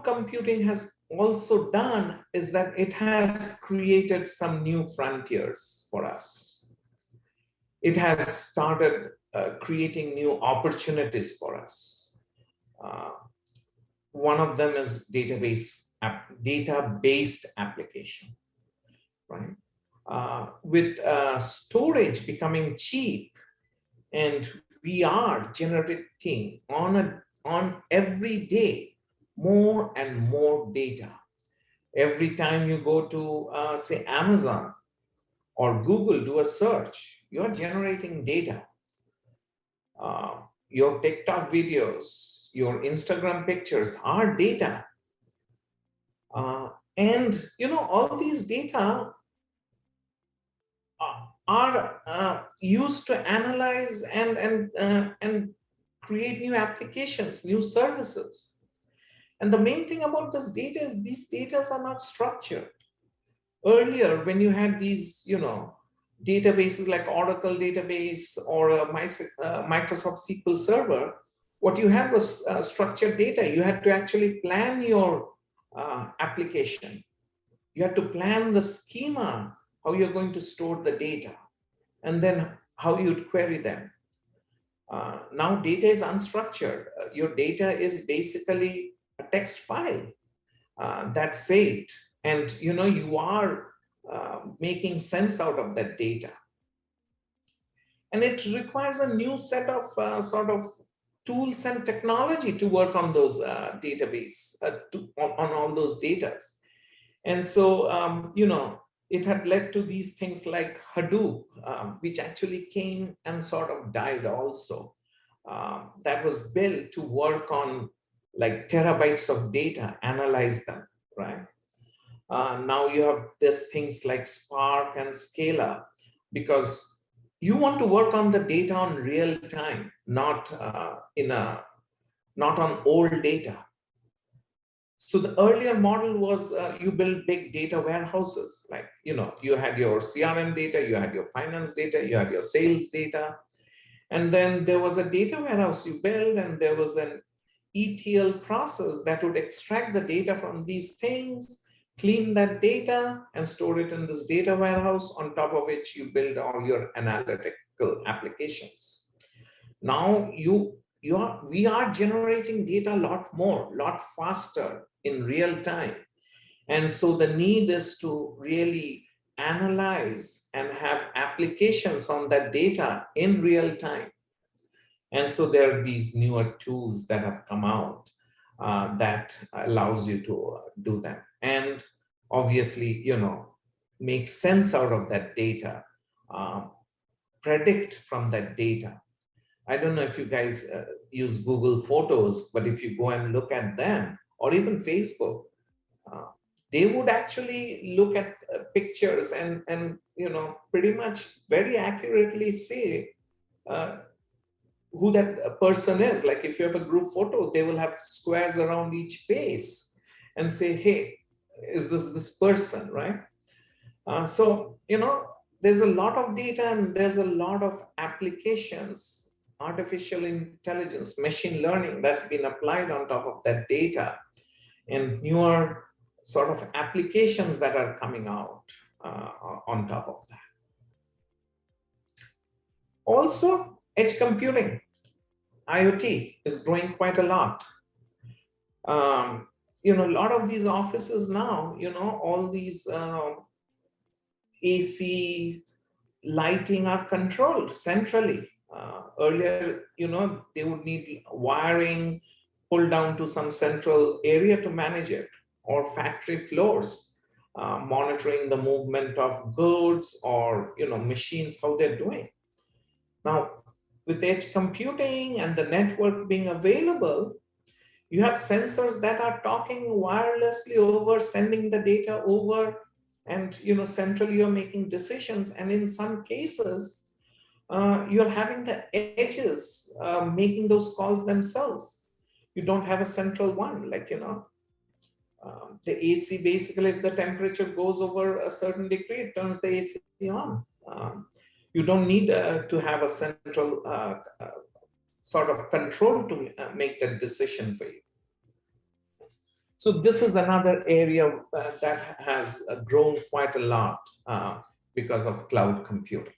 computing has also done is that it has created some new frontiers for us. It has started creating new opportunities for us. One of them is data-based application, right? With storage becoming cheap, and we are generating on every day more and more data. Every time you go to say Amazon or Google, do a search, you're generating data. Your TikTok videos, your Instagram pictures are data. And all these data are used to analyze and create new applications, new services. And the main thing about this data is these data are not structured. Earlier, when you had these, databases like Oracle database or a Microsoft SQL Server, what you had was structured data. You had to actually plan your application. You had to plan the schema, how you're going to store the data, and then how you'd query them. Now data is unstructured. Your data is basically a text file. That's it. And you are making sense out of that data. And it requires a new set of sort of tools and technology to work on those database, on all those data. And so, it had led to these things like Hadoop, which actually came and sort of died also. That was built to work on like terabytes of data, analyze them, right? Now you have these things like Spark and Scala, because you want to work on the data on real time, not on old data. So the earlier model was you build big data warehouses, like you had your CRM data, you had your finance data, you had your sales data, and then there was a data warehouse you build, and there was an ETL process that would extract the data from these things, clean that data, and store it in this data warehouse, on top of which you build all your analytical applications. Now we are generating data a lot faster in real time. And so the need is to really analyze and have applications on that data in real time. And so there are these newer tools that have come out that allows you to do that. And obviously, make sense out of that data, predict from that data. I don't know if you guys use Google Photos, but if you go and look at them, or even Facebook, they would actually look at pictures and pretty much very accurately say who that person is. Like if you have a group photo, they will have squares around each face and say, hey, is this person, right? So, there's a lot of data and there's a lot of applications, artificial intelligence, machine learning that's been applied on top of that data, and newer sort of applications that are coming out on top of that. Also, edge computing, IoT is growing quite a lot. A lot of these offices now, all these AC lighting are controlled centrally. Earlier, they would need wiring pulled down to some central area to manage it, or factory floors, monitoring the movement of goods or machines, how they're doing. Now, with edge computing and the network being available, you have sensors that are talking wirelessly over, sending the data over, and centrally you're making decisions. And in some cases, you're having the edges making those calls themselves. You don't have a central one, like the AC, basically if the temperature goes over a certain degree, it turns the AC on. You don't need to have a central sort of control to make that decision for you. So this is another area that has grown quite a lot because of cloud computing.